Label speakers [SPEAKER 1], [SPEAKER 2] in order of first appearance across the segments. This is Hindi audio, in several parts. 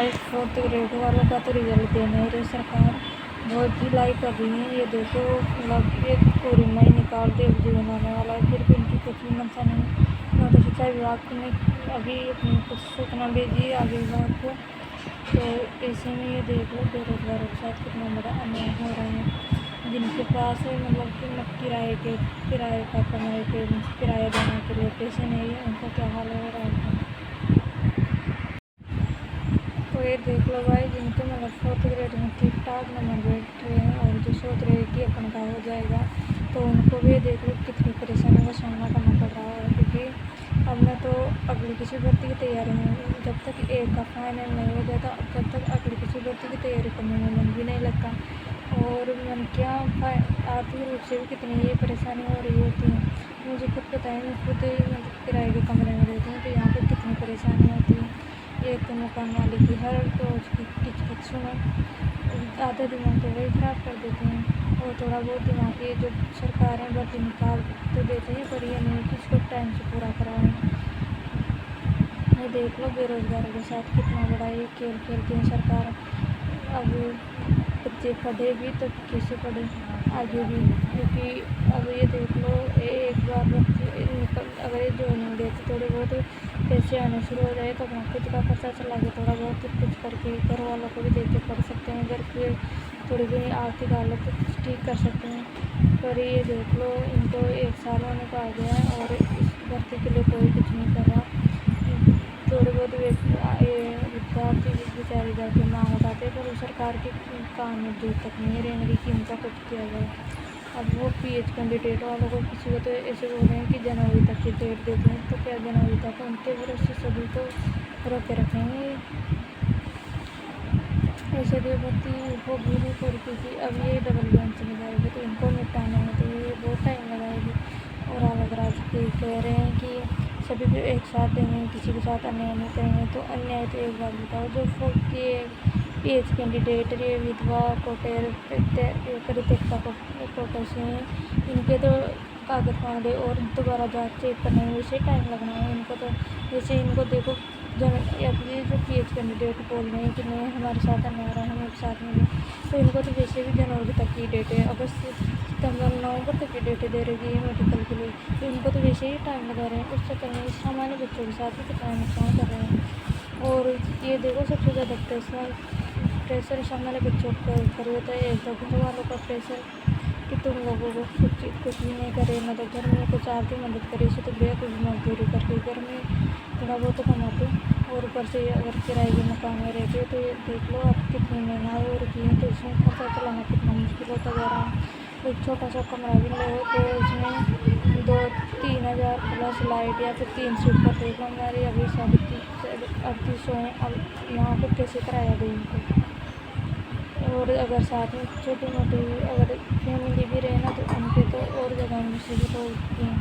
[SPEAKER 1] गाइस, फोर्थ ग्रेड वालों का तो रिजल्ट दे नहीं रही सरकार। बहुत ही लाई कर रही है। ये देखो, मतलब एक पूरी मई निकाल के जीवन आने वाला है, फिर भी इनकी कुछ भी मंशा नहीं। मैं तो शिक्षा विभाग ने अभी अपनी कुछ सूचना भेजी आगे विभाग को। तो ऐसे में ये देख लो, बेरोजगारों के साथ कितना बड़ा अन्याय हो रहा है। जिनके पास है मतलब कि किराए का कमरे के किराया देने के लिए पैसे नहीं है, उनका क्या हाल हो रहा है। तो ये देख लो भाई, जिनके मतलब फोर्थ ग्रेड में ठीक ठाक नंबर बैठ रहे हैं और जो सोच रहे हैं कि अपन का हो जाएगा, तो उनको भी देख लो कितनी परेशानियों का सामना करना पड़ रहा है। क्योंकि अब मैं तो अगली किसी भर्ती की तैयारी में, जब तक एक का फाइनल नहीं हो जाता तब तक अगली किसी भर्ती की तैयारी करने में मन भी नहीं लगता। और मन क्या, आर्थिक रूप से भी कितनी ये परेशानी हो रही होती है। मुझे खुद पता है, मैं खुद मतलब किराए के कमरे में रहती हूँ, तो यहाँ पर कितनी परेशानी होती है। एक तो मकान मालिक की हर रोज की किच किच सुनो, आधा दिमाग तो वही खराब कर देते हैं। और थोड़ा बहुत दिमाग की जो सरकारें भर्ती निकाल तो देते हैं, पर ये नहीं कि इसको टाइम से पूरा कराएं। ये देख लो, बेरोजगारों के साथ कितना बड़ा ये खेल खेलती है सरकार। अब बच्चे पढ़े भी तो कैसे पढ़े आगे भी, क्योंकि अब ये देख लो, एक बार अगर ये ज्वाइनिंग देते थोड़े बहुत पैसे आने शुरू हो जाए तो अपना खुद का खर्चा चला के थोड़ा बहुत कुछ करके घर वालों को भी देख के पढ़ सकते हैं, घर के थोड़ी भी आर्थिक हालत ठीक कर सकते हैं। पर ये देख लो, इनको 1 साल होने को आ गया है और इस भर्ती के लिए कोई कुछ नहीं कर रहा। थोड़े बहुत विद्यार्थी बेचारे जाके मांग उठाते, पर सरकार के काम में दूर तक नहीं रहने की इनका कुछ किया जाए। अब वो PH कैंडिडेट वालों को किसी को तो ऐसे बोल रहे हैं कि जनवरी तक की डेट देते हैं, तो क्या जनवरी तक उनके भरोसे सभी को रोके रखेंगे। ऐसे भी भर्ती होगी नहीं पूरी, क्योंकि अब ये डबल बेंच में जाएगी तो इनको निपटाने में तो ये बहुत टाइम लगाएगी। और अलग राज्य कह रहे हैं कि सभी को एक साथ देंगे, किसी के साथ अन्याय नहीं करेंगे। तो अन्याय तो एक बात बताओ, जो PH कैंडिडेट, ये विधवा कोटेर परित्यक्ता कोटे से हैं, इनके तो कागज मांगे और दोबारा जांच चेक करने में वैसे टाइम लगना है इनको। तो वैसे इनको देखो, ये जो PH कैंडिडेट बोल रहे हैं कि नहीं हमारे साथ अन्याय रहा है, हमारे साथ नहीं, तो इनको तो वैसे भी जनवरी तक की डेट है, अगस्त सितंबर नवंबर तक की डेट दे रही है मेडिकल के लिए। तो इनको तो वैसे ही टाइम लगा रहे हैं, उस चक्कर में सामान्य बच्चों के साथ भी कितना नुकसान कर रहे हैं। और ये देखो, सबसे ज़्यादा प्रेशर सामान्य बच्चों के ऊपर होता है। एक तो घर वालों का प्रेशर कि तुम लोगों को कुछ भी नहीं करे, मतलब घर में कुछ आर्थिक मदद करे, इसे तो बेकुछ मजदूरी करके घर में थोड़ा बहुत कमाते। और ऊपर से अगर किराए के मकान में रहते तो ये देख लो अब कितनी महंगाई हो रखी है, तो इसमें खर्चा चलाना कितना मुश्किल होता जा रहा है। एक छोटा सा कमरा भी लो तो इसमें 2-3 हज़ार प्लस लाइट, या फिर 3 से ऊपर देख लो। हमारी अभी 3800 हैं, अब यहाँ पर कैसे कराया गया इनको। और अगर साथ में छोटी मोटी अगर फैमिली भी रहे ना, तो उनके तो और ज़्यादा मुसीबत होती है।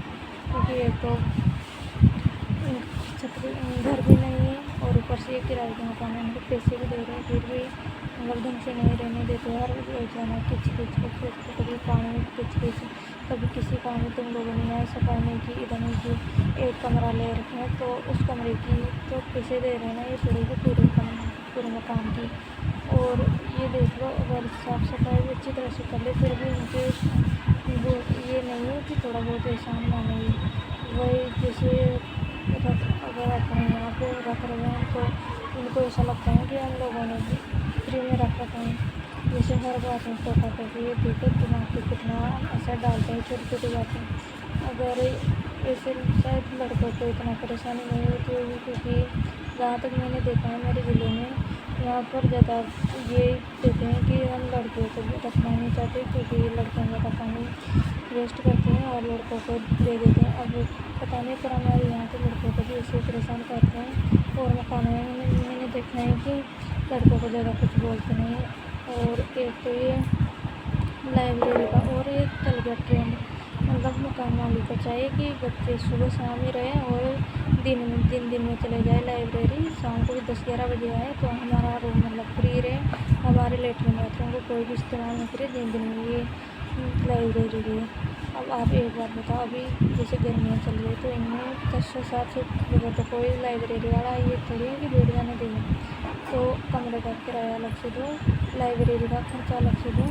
[SPEAKER 1] क्योंकि एक तो घर भी नहीं है और ऊपर से किराए के मकान में उनको पैसे भी दे रहे हैं, फिर भी मतलब ढंग से नहीं रहने देते। हर रोजाना किच कभी पानी में किच, कभी किसी काम में तुम लोगों ने यहाँ सफाई नहीं की, इधर नहीं की। एक कमरा ले रखे हैं तो उस कमरे की तो पैसे दे रहे हैं ना, ये पड़ेगी पूरे मकान की। और ये देख लो, अगर साफ़ सफाई भी अच्छी तरह से कर ले, फिर भी उनके वो ये नहीं है कि थोड़ा बहुत एहसान मानेंगे। वही जैसे अगर अपने यहाँ पे रख रहे हैं तो उनको ऐसा लगता है कि हम लोगों ने भी फ्री में रख रखा है। जैसे हर बात में टोका टोकी, ये देखो दिमाग पे कितना असर डालता है छोटी छोटी बातें। अगर ऐसे शायद लड़कों को इतना परेशानी नहीं होती होगी, क्योंकि जहाँ तक मैंने देखा है मेरे ज़िले में, यहाँ पर ज़्यादा ये देते हैं कि हम लड़कियों को रखना नहीं चाहते, क्योंकि लड़कियाँ ज़्यादा पानी वेस्ट करते हैं और लड़कों को दे देते हैं। अब पता नहीं, पर हमारे यहाँ के लड़कों को भी ऐसे परेशान करते हैं। और मकान में मैंने देखा है कि लड़कों को ज़्यादा कुछ बोलते नहीं हैं। और एक तो ये लाइब्रेरी का और एक चल गया ट्रेंड, मतलब मकान मालिक को चाहिए कि बच्चे सुबह शाम ही रहें और दिन में चले जाए लाइब्रेरी, शाम को भी 10-11 बजे आए तो हमारा रूम मतलब फ्री रहे, हमारे लेटरिन बाथरूम को कोई भी इस्तेमाल नहीं करे, दिन में ये लाइब्रेरी रहे। अब आप एक बात बताओ, अभी जैसे गर्मियाँ चल रही तो इनमें 10 से 7 से तो कोई लाइब्रेरी वाला ये थोड़ी है कि बैठ जाने देंगे। तो कम का किराया अलग से दो, लाइब्रेरी का खर्चा अलग से दो।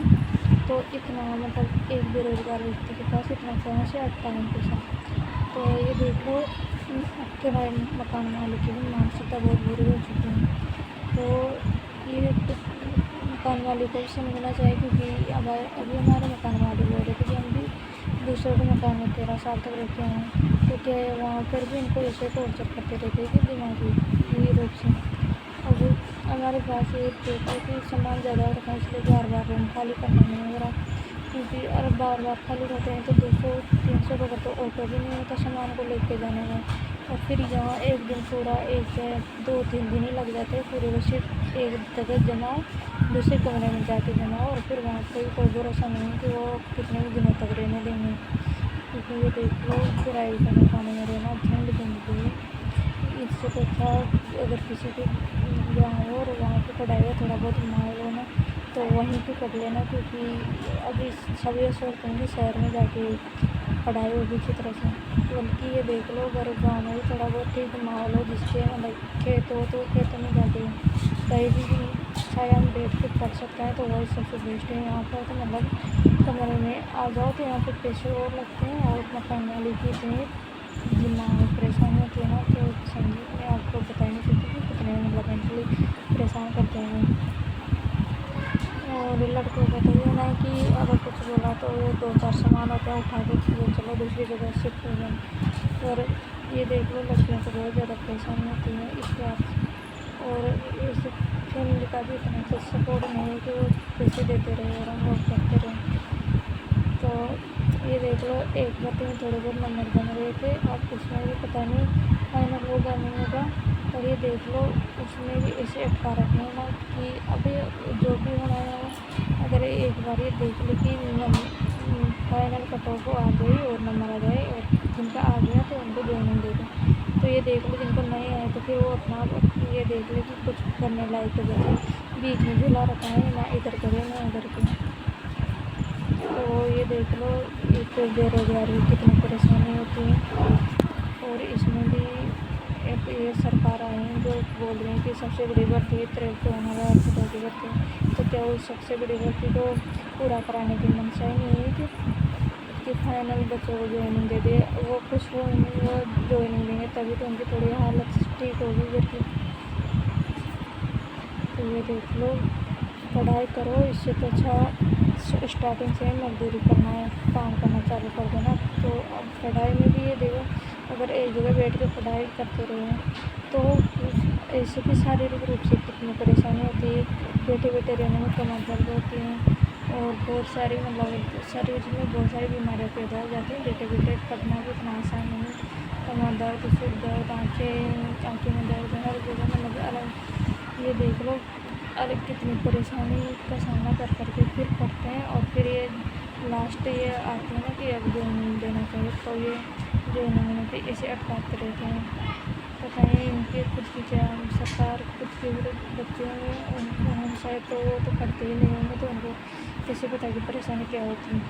[SPEAKER 1] तो इतना मतलब एक बेरोज़गार व्यक्ति के पास इतना कहाँ से आता है पैसा। तो ये देख लो, किराए मकान मालिक की भी मानसिकता बहुत बुरी हो चुकी है। तो ये मकान मालिक को भी समझना चाहिए, क्योंकि अब अभी हमारे मकान मालिक बोल रहे थे कि हम भी दूसरों के मकान में 13 साल तक रह के आए, तो क्या है वहाँ पर भी इनको ऐसे टॉर्चर करते रहते हैं कि दिमागी रूप से। अब हमारे पास ये देखो कि सामान ज़्यादा रखा है, इसलिए बार बार रूम खाली करना नहीं हो रहा, क्योंकि अगर बार बार खाली रहते हैं तो 200-300 का तो ऑटो भी नहीं होता सामान को लेके जाने में। और फिर यहाँ एक दिन पूरा, एक से 2-3 दिन ही लग जाते हैं पूरे, वो सिर्फ एक जगह जमाओ, दूसरे कमरे में जाके जमाओ, और फिर वहाँ पे कोई भरोसा नहीं है कि वो कितने भी दिनों तक रहने देंगे। क्योंकि ये देख लो, किराए का मकान में रहना झंड जिंदगी है। इससे तो अच्छा अगर किसी के जहाँ हो और वहाँ पे पढ़ाई का थोड़ा बहुत माहौल हो ना, तो वहीं पे कर लेना, क्योंकि अभी सब ये सोचते हैं कि शहर में जाके पढ़ाई होगी अच्छी तरह से। बल्कि ये देख लो, अगर गाँव में भी थोड़ा बहुत ठीक माहौल हो, जिसके मतलब खेत हो तो खेतों में जाके कहीं भी छाया में बैठ के पढ़ सकता है, तो वही सबसे बेस्ट है। यहाँ पर तो मतलब कमरे में आ जाओ तो यहाँ पे पैसे और लगते हैं, और मकान मालिक की इतनी दिमाग में परेशानी होती है ना, तो समझिए मैं आपको बता नहीं सकती कि कितने मतलब मेंटली परेशान करते हैं। और लड़कों को तो ये ना है कि अगर कुछ बोला तो 2-4 सामान होते हैं उठा के चलो दूसरी जगह शिफ्ट हो जाए। और ये देख लो, लड़कियों को बहुत ज़्यादा परेशानी होती है इस बात। और इस फैमिली का भी इतना अच्छा सपोर्ट नहीं है कि वो पैसे देते रहे और हम लोग करते रहे। तो ये देख लो, एक बार में थोड़े बहुत नंबर बन रहे थे, अब उसमें भी पता नहीं फाइनल होगा नहीं होगा। और ये देख लो, उसमें भी ऐसे अटका रखना ना कि अभी जो भी होना है, अगर एक बार ये देख लो कि फाइनल कट ऑफ आ गई और नंबर आ जाए, और जिनका आ गया तो उनको ज्वाइनिंग दे दो। तो ये देख लो, जिनको नहीं आए तो फिर वो अपना ये देख लो कि कुछ करने लायक तो बचे, बीच में झूला रखा है, ना इधर करे ना उधर करे। तो ये देख लो, एक बेरोजगारी कितनी परेशानी होती है। और इसमें भी एक ये सरकार आई है जो बोल रही है कि सबसे बड़ी भर्ती 53,000 पदों की भर्ती। तो क्या उस सबसे बड़ी भर्ती को पूरा कराने की मंशा ही नहीं है कि फाइनल बच्चों को ज्वाइनिंग दे दे, वो कुछ वो ज्वाइनिंग देंगे तभी तो उनकी थोड़ी हालत ठीक होगी घर की। तो ये देख लो, पढ़ाई करो, इससे तो अच्छा स्टार्टिंग से मजदूरी करना है, काम करना चालू कर देना। तो अब पढ़ाई में भी ये देखो, अगर एक जगह बैठ के पढ़ाई करते रहे तो ऐसे भी शारीरिक रूप से कितनी परेशानी होती है, बैठे बैठे रहने में कमर दर्द होती है, और बहुत सारी मतलब शरीर में बहुत सारी बीमारियाँ पैदा हो जाती हैं। बैठे बैठे पढ़ना भी इतना आसान नहीं है, कमर दर्द, सिर दर्द, आँखें में दर्द, हर जगह मतलब अलग। ये देख लो, अरे कितनी परेशानी का सामना कर करके फिर पढ़ते हैं, और फिर ये लास्ट ये आती है ना कि अब ज्वाइनिंग देना चाहिए, तो ये ज्वाइनिंग में भी ऐसे अटकाते रहते हैं। पता नहीं इनके खुद की क्या सरकार खुद के बच्चे हैं, शायद तो वो तो पढ़ते ही नहीं होंगे, तो उनको कैसे पता कि परेशानी क्या होती है।